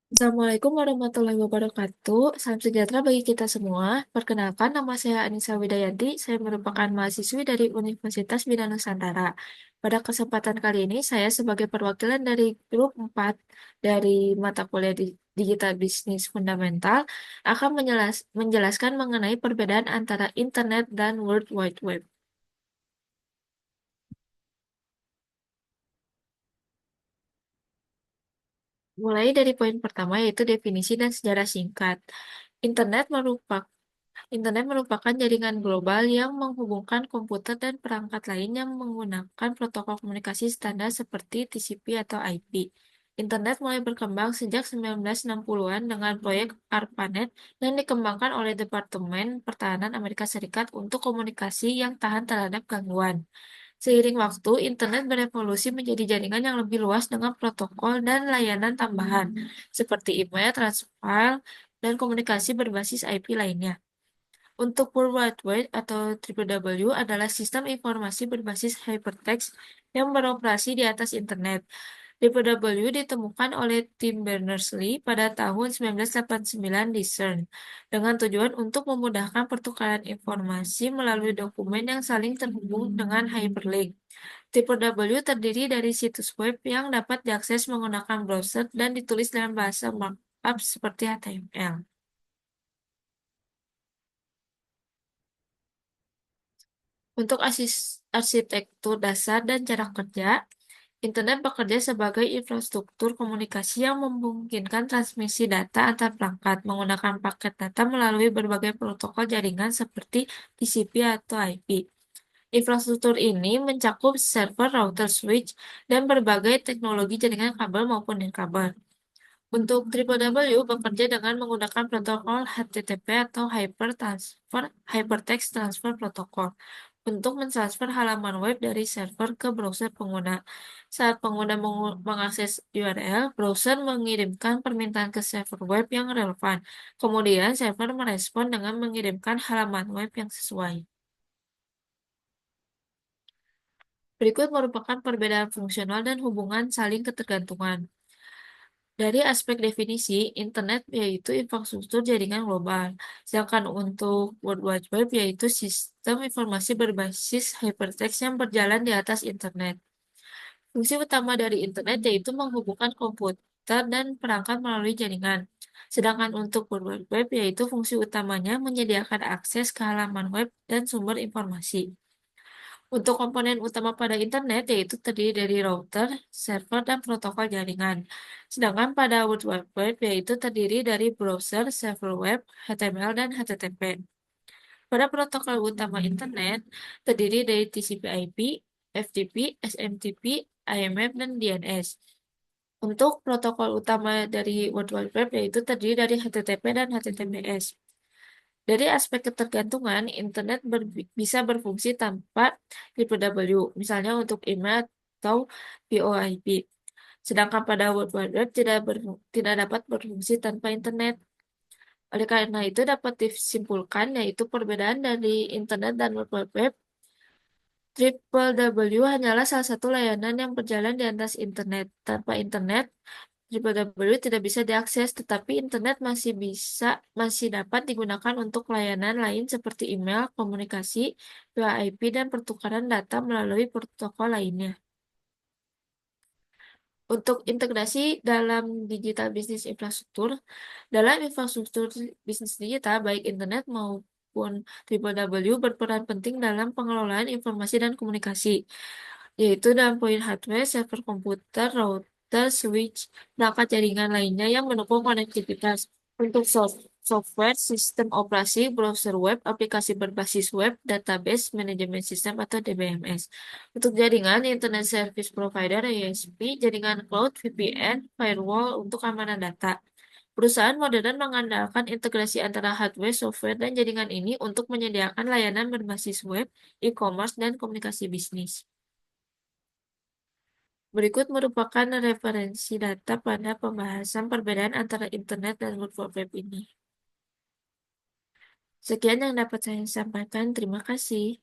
Assalamualaikum warahmatullahi wabarakatuh. Salam sejahtera bagi kita semua. Perkenalkan, nama saya Anissa Widayanti. Saya merupakan mahasiswi dari Universitas Bina Nusantara. Pada kesempatan kali ini, saya sebagai perwakilan dari grup 4 dari mata kuliah Digital Business Fundamental akan menjelaskan mengenai perbedaan antara internet dan World Wide Web. Mulai dari poin pertama yaitu definisi dan sejarah singkat. Internet merupakan Internet merupakan jaringan global yang menghubungkan komputer dan perangkat lain yang menggunakan protokol komunikasi standar seperti TCP atau IP. Internet mulai berkembang sejak 1960-an dengan proyek ARPANET dan dikembangkan oleh Departemen Pertahanan Amerika Serikat untuk komunikasi yang tahan terhadap gangguan. Seiring waktu, internet berevolusi menjadi jaringan yang lebih luas dengan protokol dan layanan tambahan, seperti email, transfer, dan komunikasi berbasis IP lainnya. Untuk World Wide Web atau WWW adalah sistem informasi berbasis hypertext yang beroperasi di atas internet. WWW ditemukan oleh Tim Berners-Lee pada tahun 1989 di CERN dengan tujuan untuk memudahkan pertukaran informasi melalui dokumen yang saling terhubung dengan hyperlink. WWW terdiri dari situs web yang dapat diakses menggunakan browser dan ditulis dalam bahasa markup seperti HTML. Untuk arsitektur dasar dan cara kerja, internet bekerja sebagai infrastruktur komunikasi yang memungkinkan transmisi data antar perangkat menggunakan paket data melalui berbagai protokol jaringan seperti TCP atau IP. Infrastruktur ini mencakup server, router, switch, dan berbagai teknologi jaringan kabel maupun nirkabel. Untuk WWW bekerja dengan menggunakan protokol HTTP atau Hypertext Transfer Protocol untuk mentransfer halaman web dari server ke browser pengguna. Saat pengguna mengakses URL, browser mengirimkan permintaan ke server web yang relevan. Kemudian server merespon dengan mengirimkan halaman web yang sesuai. Berikut merupakan perbedaan fungsional dan hubungan saling ketergantungan. Dari aspek definisi, internet yaitu infrastruktur jaringan global, sedangkan untuk World Wide Web yaitu sistem informasi berbasis hypertext yang berjalan di atas internet. Fungsi utama dari internet yaitu menghubungkan komputer dan perangkat melalui jaringan. Sedangkan untuk World Wide Web yaitu fungsi utamanya menyediakan akses ke halaman web dan sumber informasi. Untuk komponen utama pada internet yaitu terdiri dari router, server, dan protokol jaringan. Sedangkan pada World Wide Web yaitu terdiri dari browser, server web, HTML, dan HTTP. Pada protokol utama internet terdiri dari TCP/IP, FTP, SMTP, IMF, dan DNS. Untuk protokol utama dari World Wide Web yaitu terdiri dari HTTP dan HTTPS. Dari aspek ketergantungan, internet bisa berfungsi tanpa DPW, misalnya untuk email atau VoIP. Sedangkan pada World Wide Web tidak dapat berfungsi tanpa internet. Oleh karena itu dapat disimpulkan yaitu perbedaan dari internet dan World Wide Web. WWW hanyalah salah satu layanan yang berjalan di atas internet. Tanpa internet, WWW tidak bisa diakses, tetapi internet masih dapat digunakan untuk layanan lain seperti email, komunikasi, VoIP, dan pertukaran data melalui protokol lainnya. Untuk integrasi dalam digital bisnis infrastruktur, dalam infrastruktur bisnis digital, baik internet maupun WWW berperan penting dalam pengelolaan informasi dan komunikasi, yaitu dalam poin hardware, server komputer, router, switch, perangkat jaringan lainnya yang mendukung konektivitas. Untuk software, sistem operasi, browser web, aplikasi berbasis web, database, manajemen sistem atau DBMS. Untuk jaringan, Internet Service Provider ISP, jaringan cloud, VPN, firewall untuk keamanan data. Perusahaan modern mengandalkan integrasi antara hardware, software, dan jaringan ini untuk menyediakan layanan berbasis web, e-commerce, dan komunikasi bisnis. Berikut merupakan referensi data pada pembahasan perbedaan antara internet dan World Wide Web ini. Sekian yang dapat saya sampaikan. Terima kasih.